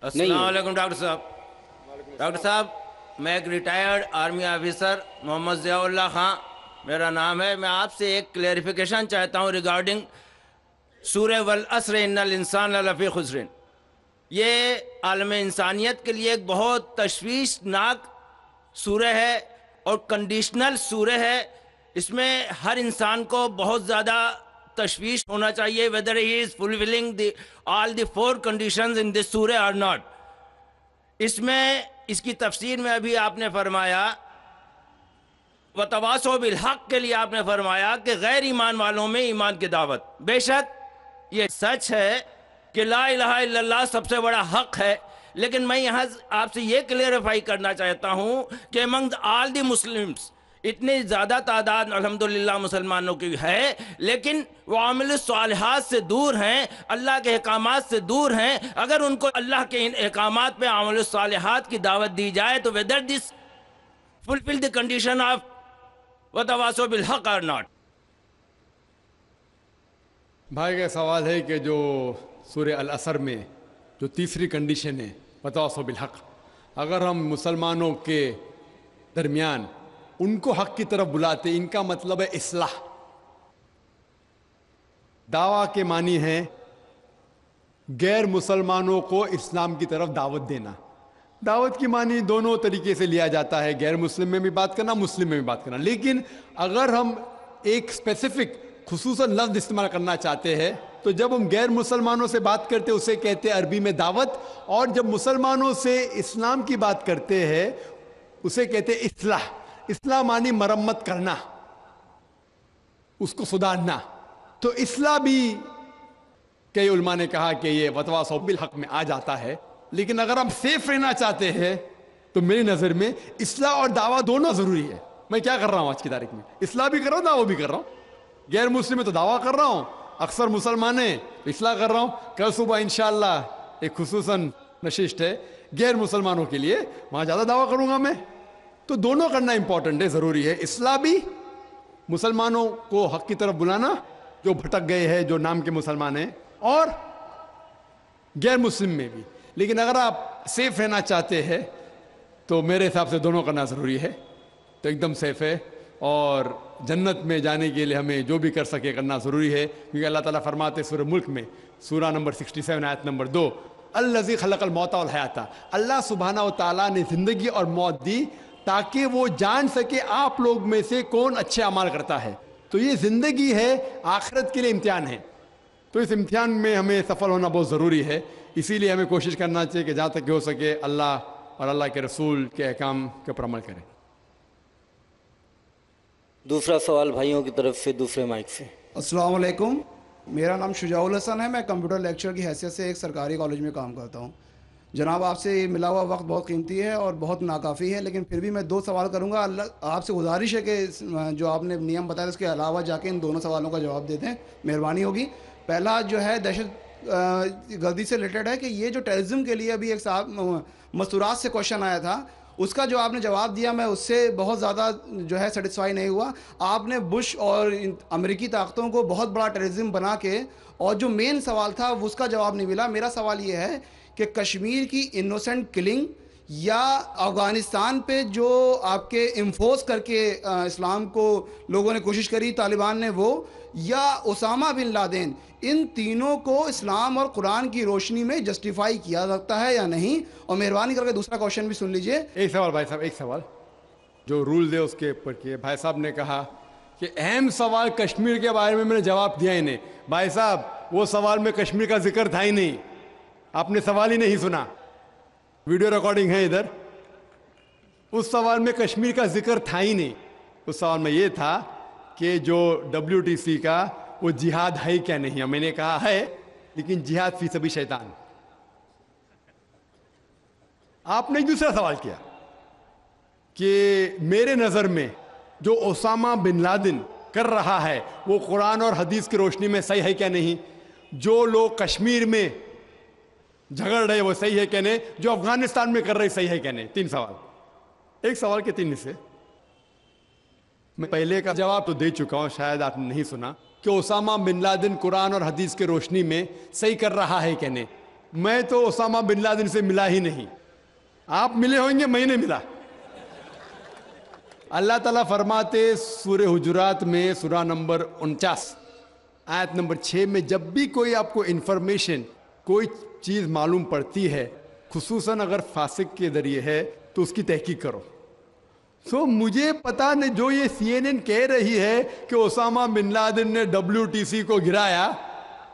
نہیں السلام ہے۔ علیکم ڈاکٹر صاحب۔ ڈاکٹر صاحب، میں ایک ریٹائرڈ آرمی آفیسر محمد ضیاء اللہ خان میرا نام ہے۔ میں آپ سے ایک کلیریفیکیشن چاہتا ہوں ریگارڈنگ سورہ والعصر ان الانسان لفی خسر۔ یہ عالم انسانیت کے لیے ایک بہت تشویشناک سورہ ہے اور کنڈیشنل سورہ ہے۔ اس میں ہر انسان کو بہت زیادہ تشویش ہونا چاہیے whether he is fulfilling all the 4 conditions in this surah or not۔ اس میں اس کی تفسیر میں ابھی آپ نے فرمایا وَتَوَاصَوْا بِالْحَقِّ کے لیے آپ نے فرمایا کہ غیر ایمان والوں میں ایمان کی دعوت۔ بے شک یہ سچ ہے کہ لا الہ الا اللہ سب سے بڑا حق ہے، لیکن میں یہاں آپ سے یہ کلیئرفائی کرنا چاہتا ہوں کہ among all the Muslims اتنی زیادہ تعداد الحمدللہ مسلمانوں کی ہے، لیکن وہ عامل الصالحات سے دور ہیں، اللہ کے احکامات سے دور ہیں۔ اگر ان کو اللہ کے ان احکامات پہ عامل الصالحات کی دعوت دی جائے تو whether this fulfill the condition of وَتَوَاصَوْا بِالْحَقِّ or not۔ بھائی کا سوال ہے کہ جو سورہ العصر میں جو تیسری کنڈیشن ہے وَتَوَاصَوْا بِالْحَقِّ، اگر ہم مسلمانوں کے درمیان ان کو حق کی طرف بلاتے، ان کا مطلب ہے اصلاح۔ دعویٰ کے معنی ہے غیر مسلمانوں کو اسلام کی طرف دعوت دینا۔ دعوت کی معنی دونوں طریقے سے لیا جاتا ہے، غیر مسلم میں بھی بات کرنا، مسلم میں بھی بات کرنا، لیکن اگر ہم ایک اسپیسیفک خصوصاً لفظ استعمال کرنا چاہتے ہیں تو جب ہم غیر مسلمانوں سے بات کرتے اسے کہتے ہیں عربی میں دعوت، اور جب مسلمانوں سے اسلام کی بات کرتے ہیں اسے کہتے ہیں اصلاح۔ اصلاح معنی مرمت کرنا، اس کو سدھارنا۔ تو اصلاح بھی کئی علماء نے کہا کہ یہ وَتَوَاصَوْا بِالْحَقِّ میں آ جاتا ہے، لیکن اگر ہم سیف رہنا چاہتے ہیں تو میری نظر میں اصلاح اور دعویٰ دونوں ضروری ہے۔ میں کیا کر رہا ہوں آج کی تاریخ میں؟ اصلاح بھی کر رہا ہوں، دعویٰ بھی کر رہا ہوں۔ غیر مسلم میں تو دعویٰ کر رہا ہوں، اکثر مسلمان ہیں اصلاح کر رہا ہوں۔ کل صبح انشاءاللہ ایک خصوصاً نشست ہے غیر مسلمانوں کے لیے، وہاں زیادہ دعویٰ کروں گا میں۔ تو دونوں کرنا امپورٹنٹ ہے، ضروری ہے۔ اصلاح بھی، مسلمانوں کو حق کی طرف بلانا جو بھٹک گئے ہیں، جو نام کے مسلمان ہیں، اور غیر مسلم میں بھی۔ لیکن اگر آپ سیف رہنا چاہتے ہیں تو میرے حساب سے دونوں کرنا ضروری ہے، تو ایک دم سیف ہے۔ اور جنت میں جانے کے لیے ہمیں جو بھی کر سکے کرنا ضروری ہے، کیونکہ اللہ تعالیٰ فرماتے سورہ ملک میں سورہ نمبر 67 آیت نمبر 2، الذی خلق الموت والحیات، اللہ سبحانہ و تعالیٰ نے زندگی اور موت دی تاکہ وہ جان سکے آپ لوگ میں سے کون اچھے اعمال کرتا ہے۔ تو یہ زندگی ہے، آخرت کے لیے امتحان ہے، تو اس امتحان میں ہمیں سفل ہونا بہت ضروری ہے۔ اسی لیے ہمیں کوشش کرنا چاہیے کہ جہاں تک ہو سکے اللہ اور اللہ کے رسول کے احکام کے اوپر عمل کریں۔ دوسرا سوال بھائیوں کی طرف سے دوسرے مائک سے۔ السلام علیکم، میرا نام شجاع الحسن ہے، میں کمپیوٹر لیکچر کی حیثیت سے ایک سرکاری کالج میں کام کرتا ہوں۔ جناب، آپ سے ملا ہوا وقت بہت قیمتی ہے اور بہت ناکافی ہے، لیکن پھر بھی میں 2 سوال کروں گا۔ آپ سے گزارش ہے کہ جو آپ نے نیم بتایا اس کے علاوہ جا کے ان دونوں سوالوں کا جواب دے دیں، مہربانی ہوگی۔ پہلا جو ہے دہشت گردی سے ریلیٹڈ ہے کہ یہ جو ٹیررزم کے لیے ابھی ایک صاحب مستورات سے کوشچن آیا تھا، اس کا جو آپ نے جواب دیا میں اس سے بہت زیادہ جو ہے سیٹسفائی نہیں ہوا۔ آپ نے بش اور امریکی طاقتوں کو بہت بڑا ٹیررزم بنا کے، اور جو مین سوال تھا اس کا جواب نہیں ملا۔ میرا سوال یہ ہے کہ کشمیر کی انوسنٹ کلنگ، یا افغانستان پہ جو آپ کے انفورس کر کے اسلام کو لوگوں نے کوشش کری طالبان نے، وہ، یا اسامہ بن لادن، ان تینوں کو اسلام اور قرآن کی روشنی میں جسٹیفائی کیا سکتا ہے یا نہیں؟ اور مہربانی کر کے دوسرا کوشچن بھی سن لیجئے۔ ایک سوال بھائی صاحب، ایک سوال جو رولز ہے اس کے اوپر کیے۔ بھائی صاحب نے کہا کہ اہم سوال کشمیر کے بارے میں نے جواب دیا ہی نہیں۔ بھائی صاحب، وہ سوال میں کشمیر کا ذکر تھا ہی نہیں، آپ نے سوال ہی نہیں سنا، ویڈیو ریکارڈنگ ہے ادھر۔ اس سوال میں کشمیر کا ذکر تھا ہی نہیں۔ اس سوال میں یہ تھا کہ جو WTC کا وہ جہاد ہے کیا نہیں۔ میں نے کہا ہے، لیکن جہاد فی سبیل شیطان۔ آپ نے دوسرا سوال کیا کہ میرے نظر میں جو اسامہ بن لادن کر رہا ہے وہ قرآن اور حدیث کی روشنی میں صحیح ہے کیا نہیں، جو لوگ کشمیر میں جھگڑ رہے وہ صحیح ہے کیا نہیں، جو افغانستان میں کر رہے صحیح ہے کیا نہیں۔ 3 سوال، ایک سوال کے 3 حصے۔ میں پہلے کا جواب تو دے چکا ہوں، شاید آپ نے نہیں سنا، کہ اسامہ بن لادن قرآن اور حدیث کی روشنی میں صحیح کر رہا ہے کہ نہیں۔ میں تو اسامہ بن لادن سے ملا ہی نہیں. آپ ملے ہوں گے, میں نہیں ملا. اللہ تعالیٰ فرماتے سورہ حجرات میں سورہ نمبر 49 آیت نمبر 6 میں, جب بھی کوئی آپ کو انفارمیشن کوئی چیز معلوم پڑتی ہے, خصوصاً اگر فاسق کے ذریعے ہے, تو اس کی تحقیق کرو. سو مجھے پتا نہیں, جو یہ CNN کہہ رہی ہے کہ اسامہ بن لادن نے WTC کو گرایا,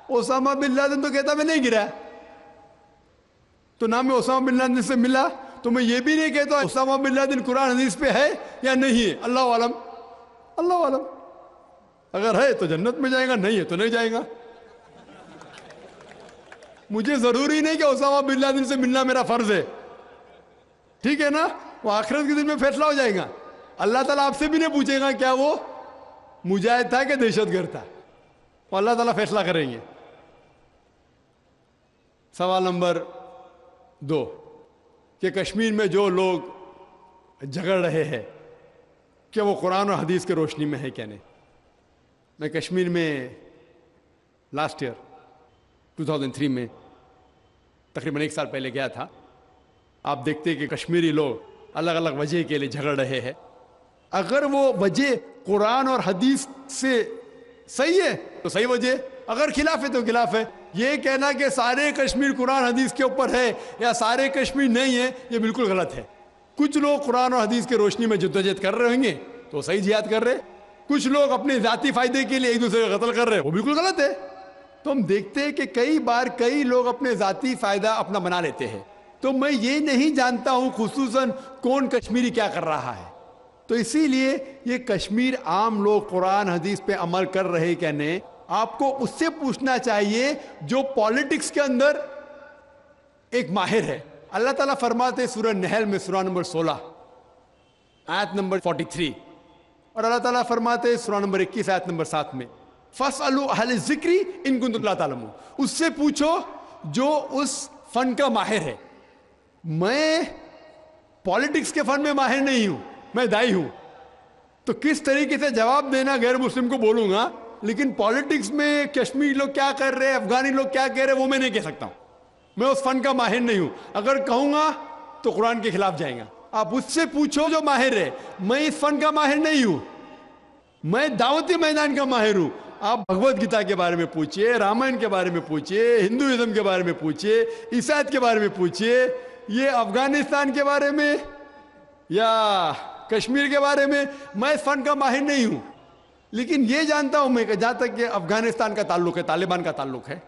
اسامہ بن لادن تو کہتا میں نہیں گرایا. تو نہ میں اسامہ بن لادن سے ملا, تو میں یہ بھی نہیں کہتا اسامہ بن لادن قرآن حدیث پہ ہے یا نہیں ہے. اللہ عالم, اللہ عالم. اگر ہے تو جنت میں جائے گا, نہیں ہے تو نہیں جائے گا. مجھے ضروری نہیں کہ اسامہ بن لادن سے ملنا میرا فرض ہے, ٹھیک ہے نا. وہ آخرت کے دن میں فیصلہ ہو جائے گا. اللہ تعالیٰ آپ سے بھی نہیں پوچھے گا کیا وہ مجاہد تھا کہ دہشت گرد تھا, وہ اللہ تعالیٰ فیصلہ کریں گے. سوال نمبر 2 کہ کشمیر میں جو لوگ جھگڑ رہے ہیں کہ وہ قرآن اور حدیث کے روشنی میں ہے کیا نہیں. میں کشمیر میں لاسٹ ایئر 2003 میں تقریباً 1 سال پہلے گیا تھا. آپ دیکھتے کہ کشمیری لوگ الگ الگ وجہ کے لیے جھگڑ رہے ہیں. اگر وہ وجہ قرآن اور حدیث سے صحیح ہے تو صحیح وجہ, اگر خلاف ہے تو خلاف ہے. یہ کہنا کہ سارے کشمیر قرآن حدیث کے اوپر ہے یا سارے کشمیر نہیں ہے, یہ بالکل غلط ہے. کچھ لوگ قرآن اور حدیث کے روشنی میں جدوجہد کر رہے ہوں گے تو صحیح جہاد کر رہے, کچھ لوگ اپنے ذاتی فائدے کے لیے ایک دوسرے کا قتل کر رہے, وہ بالکل غلط ہے. تو ہم دیکھتے ہیں کہ کئی بار کئی لوگ اپنے ذاتی فائدہ اپنا بنا لیتے ہیں. تو میں یہ نہیں جانتا ہوں خصوصاً کون کشمیری کیا کر رہا ہے. تو اسی لیے یہ کشمیر عام لوگ قرآن حدیث پہ عمل کر رہے کیا نہیں, آپ کو اس سے پوچھنا چاہیے جو پالیٹکس کے اندر ایک ماہر ہے. اللہ تعالیٰ فرماتے سورہ نحل میں سورہ نمبر 16 آیت نمبر 43, اور اللہ تعالیٰ فرماتے سورہ نمبر 21 آیت نمبر 7 میں فَاسْأَلُوا أَهْلَ الذِّكْرِ إِن كُنتُمْ لَا تَعْلَمُونَ. اس سے پوچھو جو اس فن کا ماہر ہے. میں پالیٹکس کے فن میں ماہر نہیں ہوں, میں دائی ہوں. تو کس طریقے سے جواب دینا غیر مسلم کو بولوں گا, لیکن پالیٹکس میں کشمیری لوگ کیا کر رہے ہیں, افغانی لوگ کیا کہہ رہے ہیں, وہ میں نہیں کہہ سکتا ہوں. میں اس فن کا ماہر نہیں ہوں. اگر کہوں گا تو قرآن کے خلاف جائیں گا. آپ اس سے پوچھو جو ماہر ہے. میں اس فن کا ماہر نہیں ہوں, میں دعوتی میدان کا ماہر ہوں. آپ بھگوت گیتا کے بارے میں پوچھئے, رامائن کے بارے میں پوچھئے, ہندوازم کے بارے میں پوچھئے, عیسائیت کے بارے میں پوچھئے, یہ افغانستان کے بارے میں یا کشمیر کے بارے میں. میں اس فن کا ماہر نہیں ہوں, لیکن یہ جانتا ہوں میں کہ جہاں تک کہ افغانستان کا تعلق ہے, طالبان کا تعلق ہے,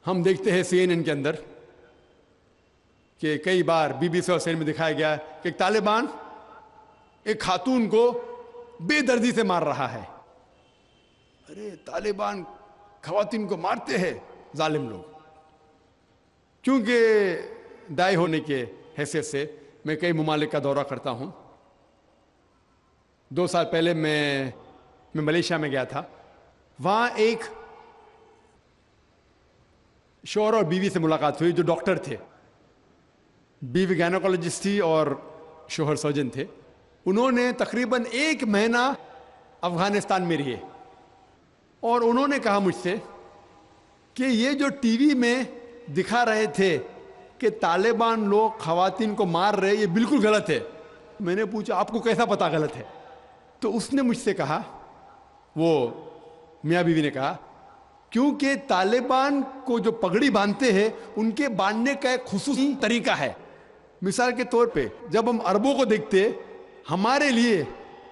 ہم دیکھتے ہیں CNN کے اندر کہ کئی بار BBC اور CNN میں دکھایا گیا کہ ایک طالبان ایک خاتون کو بے دردی سے مار رہا ہے. ارے طالبان خواتین کو مارتے ہیں ظالم لوگ. کیونکہ دائی ہونے کے حیثیت سے میں کئی ممالک کا دورہ کرتا ہوں. 2 سال پہلے میں ملیشیا میں گیا تھا. وہاں ایک شوہر اور بیوی سے ملاقات ہوئی جو ڈاکٹر تھے. بیوی گائنوکالوجسٹ تھی اور شوہر سرجن تھے. انہوں نے تقریباً 1 مہینہ افغانستان میں رہے, اور انہوں نے کہا مجھ سے کہ یہ جو ٹی وی میں دکھا رہے تھے کہ طالبان لوگ خواتین کو مار رہے, یہ بالکل غلط ہے. میں نے پوچھا آپ کو کیسا پتا غلط ہے؟ تو اس نے مجھ سے کہا, وہ میاں بیوی نے کہا, کیونکہ طالبان کو جو پگڑی باندھتے ہیں ان کے باندھنے کا ایک خصوصی طریقہ ہے. مثال کے طور پہ جب ہم عربوں کو دیکھتے, ہمارے لیے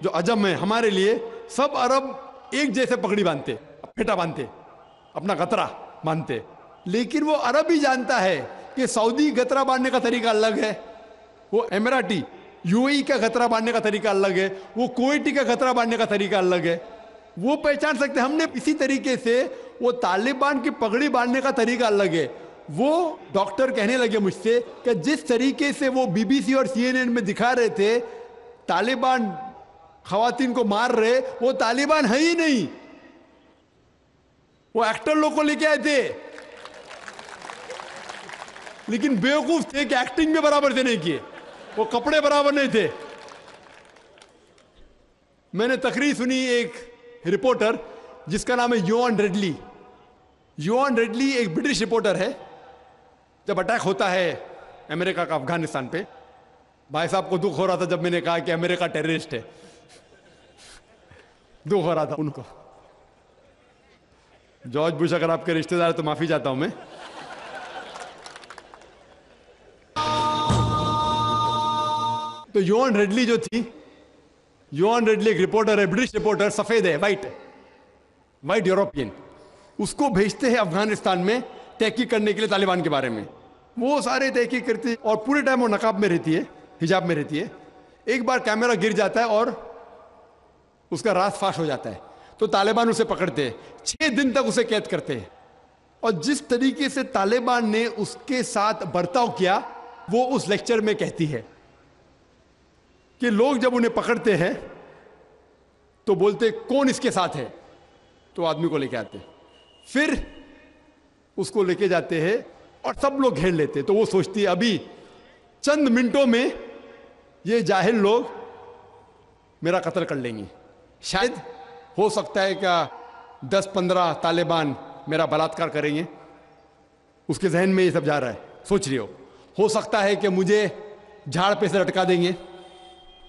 جو عجم ہے, ہمارے لیے سب عرب ایک جیسے پگڑی باندھتے, پھیٹا باندھتے, اپنا قطرہ باندھتے. لیکن وہ عرب ہی جانتا ہے کہ سعودی گترا باندھنے کا طریقہ الگ ہے, وہ اماراتی UAE کا گترا باندھنے کا طریقہ الگ ہے, وہ کویٹی کا گترا باندھنے کا طریقہ الگ ہے. وہ پہچان سکتے. ہم نے اسی طریقے سے وہ طالبان کی پگڑی باندھنے کا طریقہ الگ ہے. وہ ڈاکٹر کہنے لگے مجھ سے کہ جس طریقے سے وہ BBC اور CNN میں دکھا رہے تھے طالبان خواتین کو مار رہے, وہ طالبان ہے ہی نہیں, وہ ایکٹر لوگ کو لے کے آئے تھے, لیکن بیوقوف تھے کہ ایکٹنگ میں برابر سے نہیں کیے, وہ کپڑے برابر نہیں تھے. میں نے تقریر سنی ایک رپورٹر جس کا نام ہے یوان ریڈلی. یوان ریڈلی ایک برٹش رپورٹر ہے. جب اٹیک ہوتا ہے امریکہ کا افغانستان پہ, بھائی صاحب کو دکھ ہو رہا تھا جب میں نے کہا کہ امریکہ ٹیررسٹ ہے, دکھ ہو رہا تھا ان کو. جارج بش اگر آپ کے رشتہ دار تو معافی چاہتا ہوں میں. تو یوان ریڈلی جو تھی, یوان ریڈلی ایک رپورٹر ہے, برٹش رپورٹر, سفید ہے, وائٹ یورپین. اس کو بھیجتے ہیں افغانستان میں تحقیق کرنے کے لیے طالبان کے بارے میں. وہ سارے تحقیق کرتی ہے اور پورے ٹائم وہ نقاب میں رہتی ہے, حجاب میں رہتی ہے. ایک بار کیمرہ گر جاتا ہے اور اس کا راز فاش ہو جاتا ہے, تو طالبان اسے پکڑتے ہیں, 6 دن تک اسے قید کرتے ہیں. اور جس طریقے سے طالبان نے اس کے ساتھ برتاؤ کیا وہ اس لیکچر میں کہتی ہے کہ لوگ جب انہیں پکڑتے ہیں تو بولتے کون اس کے ساتھ ہے, تو آدمی کو لے کے آتے, پھر اس کو لے کے جاتے ہیں اور سب لوگ گھیر لیتے. تو وہ سوچتی ہے ابھی چند منٹوں میں یہ جاہل لوگ میرا قتل کر لیں گے. شاید ہو سکتا ہے کہ 10-15 طالبان میرا بلاತ್کار کریں گے. اس کے ذہن میں یہ سب جا رہا ہے, سوچ رہی ہو سکتا ہے کہ مجھے جھاڑ پہ سے لٹکا دیں گے.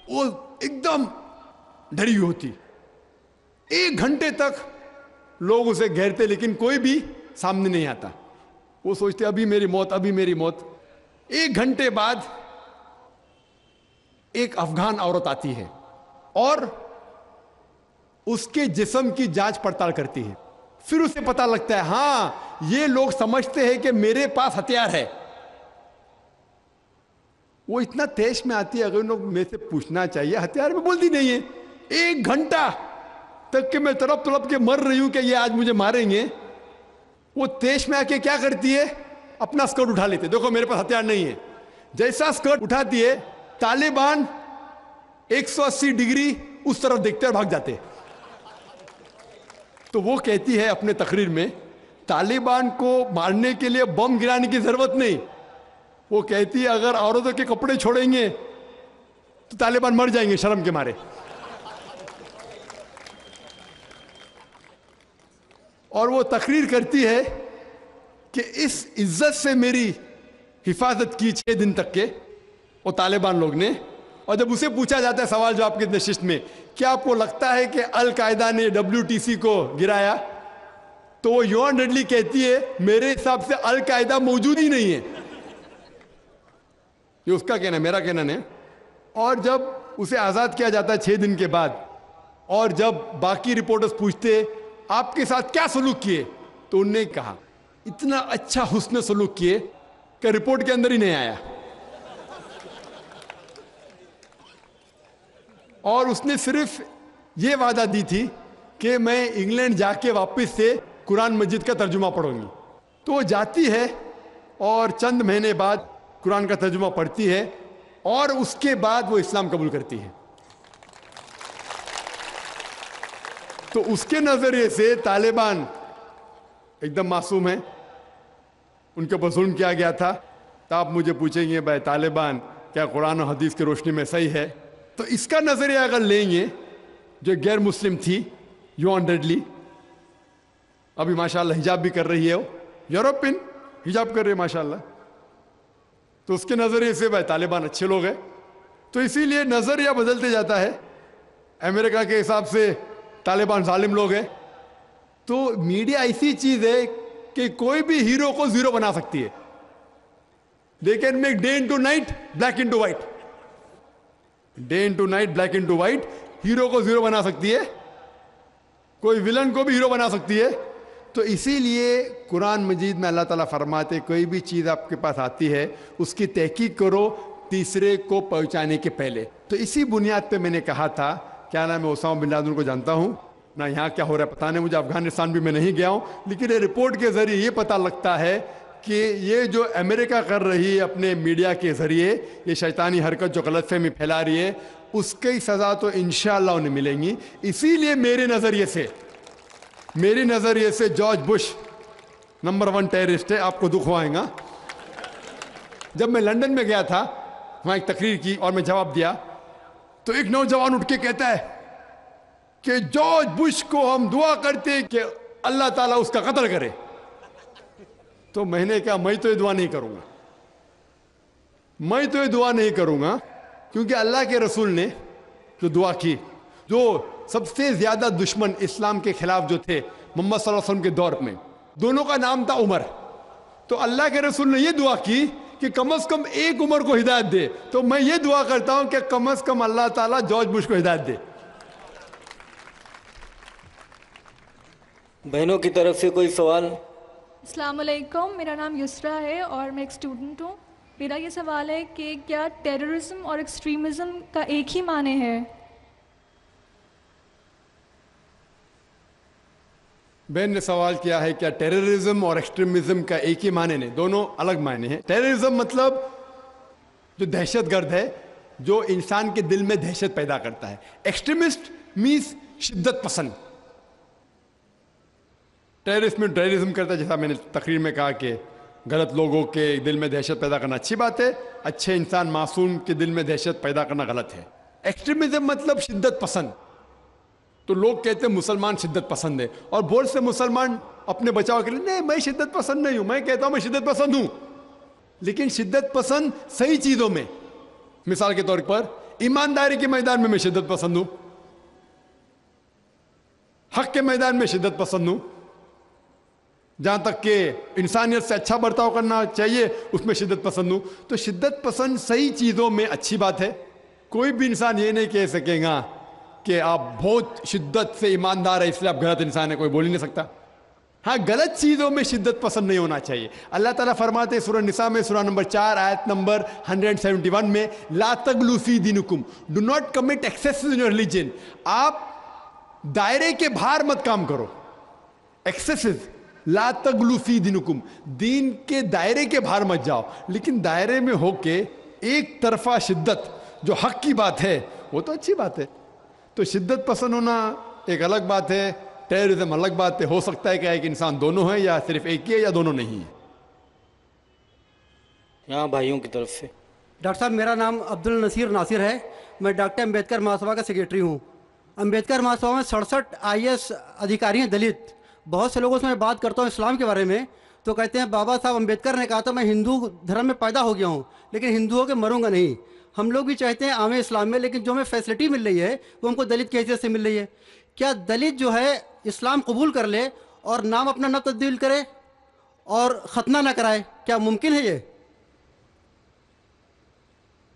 وہ ایک دم ڈری ہوئی ہوتی. 1 گھنٹے تک لوگ اسے گھیرتے لیکن کوئی بھی سامنے نہیں آتا. وہ سوچتے ابھی میری موت, ابھی میری موت. 1 گھنٹے بعد ایک افغان عورت آتی ہے اور اس کے جسم کی جانچ پڑتال کرتی ہے. پھر اسے پتہ لگتا ہے ہاں یہ لوگ سمجھتے ہیں کہ میرے پاس ہتھیار ہے. وہ اتنا تیش میں آتی ہے, اگر ان لوگ میں سے پوچھنا چاہیے ہتھیار میں, بولتی نہیں ہے. 1 گھنٹہ تک کہ میں تڑپ کے مر رہی ہوں کہ یہ آج مجھے ماریں گے. وہ تیش میں آ کے کیا کرتی ہے, اپنا اسکرٹ اٹھا لیتے, دیکھو میرے پاس ہتھیار نہیں ہے. جیسا اسکرٹ اٹھاتی ہے طالبان 180 ڈگری اس طرف دیکھتے اور بھاگ جاتے. تو وہ کہتی ہے اپنے تقریر میں طالبان کو مارنے کے لیے بم گرانے کی ضرورت نہیں. وہ کہتی ہے اگر عورتوں کے کپڑے چھوڑیں گے تو طالبان مر جائیں گے شرم کے مارے. اور وہ تقریر کرتی ہے کہ اس عزت سے میری حفاظت کی 6 دن تک کے وہ طالبان لوگ نے. اور جب اسے پوچھا جاتا ہے سوال جواب کی نشست میں کیا آپ کو لگتا ہے کہ القاعدہ نے WTC کو گرایا, تو وہ یوان ریڈلی کہتی ہے میرے حساب سے القاعدہ موجود ہی نہیں ہے. یہ اس کا کہنا ہے, میرا کہنا نہیں. اور جب اسے آزاد کیا جاتا ہے 6 دن کے بعد, اور جب باقی رپورٹرز پوچھتے آپ کے ساتھ کیا سلوک کیے, تو انہوں نے کہا اتنا اچھا حسن سلوک کیے کہ رپورٹ کے اندر ہی نہیں آیا. اور اس نے صرف یہ وعدہ دی تھی کہ میں انگلینڈ جا کے واپس سے قرآن مجید کا ترجمہ پڑھوں گی. تو وہ جاتی ہے اور چند مہینے بعد قرآن کا ترجمہ پڑھتی ہے اور اس کے بعد وہ اسلام قبول کرتی ہے. تو اس کے نظریے سے طالبان ایک دم معصوم ہیں, ان کے اوپر ظلم کیا گیا تھا. تو آپ مجھے پوچھیں گے بھائی طالبان کیا قرآن و حدیث کی روشنی میں صحیح ہے؟ تو اس کا نظریہ اگر لیں گے, جو غیر مسلم تھی یوان ریڈلی, ابھی ماشاءاللہ حجاب بھی کر رہی ہے, وہ یورپین حجاب کر رہی ہے ماشاءاللہ, تو اس کے نظریے سے بھائی طالبان اچھے لوگ ہیں. تو اسی لیے نظریہ بدلتے جاتا ہے. امریکہ کے حساب سے طالبان ظالم لوگ ہیں. تو میڈیا ایسی چیز ہے کہ کوئی بھی ہیرو کو زیرو بنا سکتی ہے. They can make day into night, black into white. Day into night, black into white. Hero کو زیرو بنا سکتی ہے, کوئی ولن کو بھی ہیرو بنا سکتی ہے. تو اسی لیے قرآن مجید میں اللہ تعالیٰ فرماتے کوئی بھی چیز آپ کے پاس آتی ہے اس کی تحقیق کرو تیسرے کو پہنچانے کے پہلے. تو اسی بنیاد پہ میں نے کہا تھا, کیا نام ہے, اسامہ بن لادن کو جانتا ہوں نہ, یہاں کیا ہو رہا ہے پتہ نہیں مجھے, افغانستان بھی میں نہیں گیا ہوں, لیکن یہ رپورٹ کے ذریعے یہ پتہ لگتا ہے کہ یہ جو امریکہ کر رہی ہے اپنے میڈیا کے ذریعے, یہ شیطانی حرکت جو غلط فہمی پھیلا رہی ہے, اس کی سزا تو انشاءاللہ انہیں ملیں گی. اسی لیے میرے نظریے سے جارج بش نمبر 1 ٹیررسٹ ہے. آپ کو دکھ ہوائے گا. جب میں لندن میں گیا تھا, وہاں ایک تقریر کی اور میں جواب دیا, تو ایک نوجوان اٹھ کے کہتا ہے کہ جارج بش کو ہم دعا کرتے کہ اللہ تعالیٰ اس کا قتل کرے. تو میں نے کہا میں تو یہ دعا نہیں کروں گا، میں تو یہ دعا نہیں کروں گا، کیونکہ اللہ کے رسول نے جو دعا کی، جو سب سے زیادہ دشمن اسلام کے خلاف جو تھے محمد صلی اللہ علیہ وسلم کے دور میں، دونوں کا نام تھا عمر، تو اللہ کے رسول نے یہ دعا کی کہ کم از کم ایک عمر کو ہدایت دے، تو میں یہ دعا کرتا ہوں کہ کم از کم اللہ تعالیٰ جارج بش کو ہدایت دے۔ بہنوں کی طرف سے کوئی سوال؟ السلام علیکم، میرا نام یسرا ہے اور میں ایک اسٹوڈنٹ ہوں۔ میرا یہ سوال ہے کہ کیا ٹیررزم اور ایکسٹریمزم کا ایک ہی معنی ہے؟ بہن نے سوال کیا ہے کیا ٹیررزم اور ایکسٹریمزم کا ایک ہی معنی نہیں، دونوں الگ معنی ہیں۔ ٹیررزم مطلب جو دہشت گرد ہے، جو انسان کے دل میں دہشت پیدا کرتا ہے۔ ایکسٹریمسٹ مینس شدت پسند۔ ٹیررسٹ میں ٹیررزم کرتا ہے، جیسا میں نے تقریر میں کہا کہ غلط لوگوں کے دل میں دہشت پیدا کرنا اچھی بات ہے، اچھے انسان معصوم کے دل میں دہشت پیدا کرنا غلط ہے۔ ایکسٹریمزم مطلب شدت پسند۔ تو لوگ کہتے ہیں مسلمان شدت پسند ہے، اور بہت سے مسلمان اپنے بچاؤ کے لیے نہیں، میں شدت پسند نہیں ہوں، میں کہتا ہوں میں شدت پسند ہوں، لیکن شدت پسند صحیح چیزوں میں، مثال کے طور پر ایمانداری کے میدان میں شدت پسند ہوں، حق کے میدان میں شدت پسند ہوں، جہاں تک کہ انسانیت سے اچھا برتاؤ کرنا چاہیے اس میں شدت پسند ہوں۔ تو شدت پسند صحیح چیزوں میں اچھی بات ہے۔ کوئی بھی انسان یہ نہیں کہہ سکے گا کہ آپ بہت شدت سے ایماندار ہے اس لیے آپ غلط انسان ہے، کوئی بول ہی نہیں سکتا۔ ہاں، غلط چیزوں میں شدت پسند نہیں ہونا چاہیے۔ اللہ تعالیٰ فرماتے ہیں سورہ نساء میں سورہ نمبر 4 آیت نمبر 171 میں، لا تغلوا فی دینکم، do not commit excess in your religion. آپ دائرے کے باہر مت کام کرو، ایکسیسز، لا تغلوا فی دینکم، دین کے دائرے کے باہر مت جاؤ، لیکن دائرے میں ہو کے ایک طرفہ شدت جو حق کی بات ہے وہ تو اچھی بات ہے۔ تو شدت پسند ہونا ایک الگ بات ہے، ٹیررزم الگ بات ہے۔ ہو سکتا ہے کہ ایک انسان دونوں ہے، یا صرف ایک ہی ہے، یا دونوں نہیں ہے۔ یہاں بھائیوں کی طرف سے۔ ڈاکٹر صاحب، میرا نام عبد النصیر ناصر ہے، میں ڈاکٹر امبیڈکر مہاسبھا کا سیکریٹری ہوں۔ امبیڈکر مہاسبھا میں 67 IAS ادھیکاری ہیں دلت۔ بہت سے لوگوں سے میں بات کرتا ہوں اسلام کے بارے میں، تو کہتے ہیں بابا صاحب امبیڈکر نے کہا تھا میں ہندو دھرم میں پیدا ہو گیا ہوں، لیکن ہندوؤں کے مروں گا نہیں۔ ہم لوگ بھی چاہتے ہیں عام اسلام میں، لیکن جو ہمیں فیسلٹی مل رہی ہے وہ ہم کو دلت کی حیثیت سے مل رہی ہے۔ کیا دلت جو ہے اسلام قبول کر لے اور نام اپنا نہ تبدیل کرے اور ختنہ نہ کرائے، کیا ممکن ہے یہ؟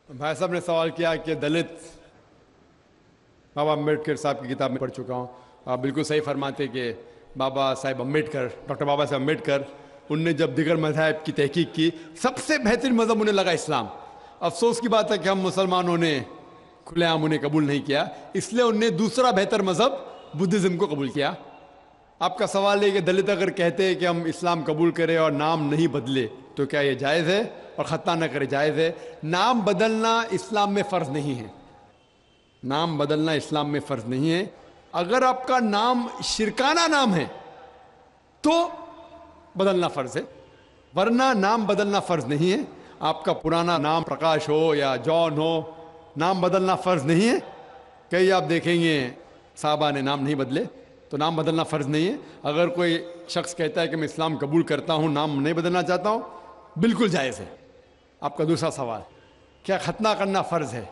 بھائی صاحب نے سوال کیا کہ دلت، بابا امبیڈکر صاحب کی کتاب میں پڑھ چکا ہوں، آپ بالکل صحیح فرماتے کہ بابا صاحب امبیڈکر، ڈاکٹر بابا صاحب امبیڈکر، ان نے جب دیگر مذاہب کی تحقیق کی، سب سے بہترین مذہب انہیں لگا اسلام۔ افسوس کی بات ہے کہ ہم مسلمانوں نے کھلے عام انہیں قبول نہیں کیا، اس لیے انہوں نے دوسرا بہتر مذہب بدھزم کو قبول کیا۔ آپ کا سوال ہے کہ دلت اگر کہتے ہیں کہ ہم اسلام قبول کریں اور نام نہیں بدلے تو کیا یہ جائز ہے، اور ختنہ نہ کرے جائز ہے؟ نام بدلنا اسلام میں فرض نہیں ہے، نام بدلنا اسلام میں فرض نہیں ہے۔ اگر آپ کا نام شرکانہ نام ہے تو بدلنا فرض ہے، ورنہ نام بدلنا فرض نہیں ہے۔ آپ کا پرانا نام پرکاش ہو یا جان ہو، نام بدلنا فرض نہیں ہے۔ کئی آپ دیکھیں گے صحابہ نے نام نہیں بدلے، تو نام بدلنا فرض نہیں ہے۔ اگر کوئی شخص کہتا ہے کہ میں اسلام قبول کرتا ہوں، نام نہیں بدلنا چاہتا ہوں، بالکل جائز ہے۔ آپ کا دوسرا سوال، کیا ختنہ کرنا فرض ہے؟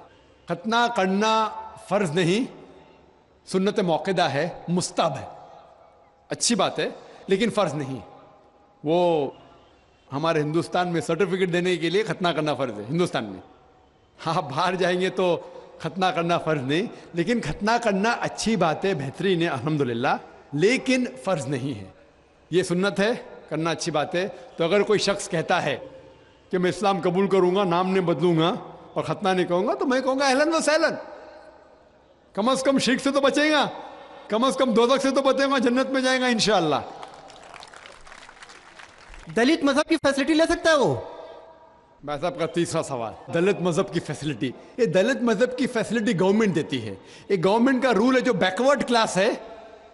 ختنہ کرنا فرض نہیں، سنت موقدہ ہے، مستحب ہے، اچھی بات ہے، لیکن فرض نہیں۔ وہ ہمارے ہندوستان میں سرٹیفکیٹ دینے کے لیے ختنہ کرنا فرض ہے، ہندوستان میں۔ آپ باہر جائیں گے تو ختنہ کرنا فرض نہیں، لیکن ختنہ کرنا اچھی بات ہے، بہترین ہے الحمدللہ، لیکن فرض نہیں ہے۔ یہ سنت ہے، کرنا اچھی بات ہے۔ تو اگر کوئی شخص کہتا ہے کہ میں اسلام قبول کروں گا، نام نہیں بدلوں گا اور ختنہ نہیں کہوں گا، تو میں کہوں گا اہلاً و سہلاً، کم از کم شرک سے تو بچیں گا، کم از کم دوزخ سے تو بچیں گا، جنت میں جائیں گا انشاءاللہ۔ دلت مذہب کی فیسلٹی لے سکتا ہے وہ؟ بھائی صاحب کا تیسرا سوال، دلت مذہب کی فیسلٹی، یہ دلت مذہب کی فیسلٹی گورنمنٹ دیتی ہے۔ یہ گورنمنٹ کا رول ہے، جو بیکورڈ کلاس ہے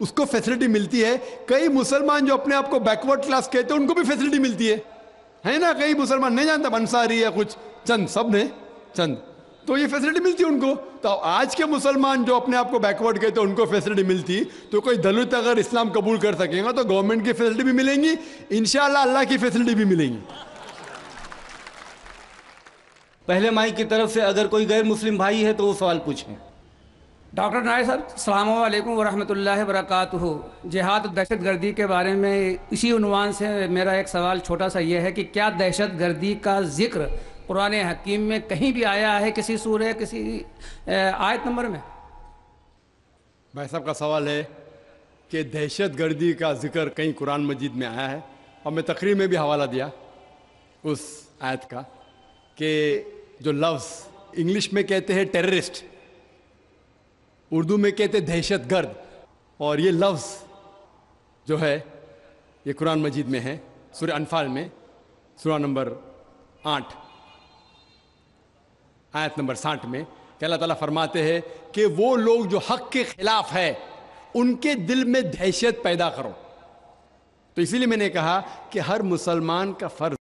اس کو فیسلٹی ملتی ہے۔ کئی مسلمان جو اپنے آپ کو بیکورڈ کلاس کہتے ہیں ان کو بھی فیسلٹی ملتی ہے نا؟ کئی مسلمان نہیں جانتا، انصاری یا کچھ چند، سب نے چند، تو یہ فیسلٹی ملتی ان کو. تو آج کے مسلمان جو اپنے آپ کو بیکورڈ کہتے ہیں ان کو فیسلٹی ملتی, تو کوئی دلت اگر اسلام قبول کر سکے گا تو گورنمنٹ کی فیسلٹی بھی ملیں گی, انشاءاللہ اللہ کی فیسلٹی بھی ملیں گی. پہلے مائی کی طرف سے اگر کوئی غیر مسلم بھائی ہے تو وہ سوال پوچھیں. ڈاکٹر نائر صاحب السلام علیکم ورحمۃ اللہ وبرکاتہ. جہاد و دہشت گردی کے بارے میں اسی عنوان سے میرا ایک سوال چھوٹا سا یہ ہے کہ کیا دہشت گردی کا ذکر قرآن حکیم میں کہیں بھی آیا ہے, کسی سورہ, کسی آیت نمبر میں؟ بھائی صاحب کا سوال ہے کہ دہشت گردی کا ذکر کہیں قرآن مجید میں آیا ہے, اور میں تقریر میں بھی حوالہ دیا اس آیت کا کہ جو لفظ انگلش میں کہتے ہیں ٹیررسٹ, اردو میں کہتے ہیں دہشت گرد, اور یہ لفظ جو ہے یہ قرآن مجید میں ہے سورہ انفال میں, سورہ نمبر 8 آیت نمبر 60 میں, کہ اللہ تعالیٰ فرماتے ہیں کہ وہ لوگ جو حق کے خلاف ہے ان کے دل میں دہشت پیدا کرو. تو اسی لیے میں نے کہا کہ ہر مسلمان کا فرض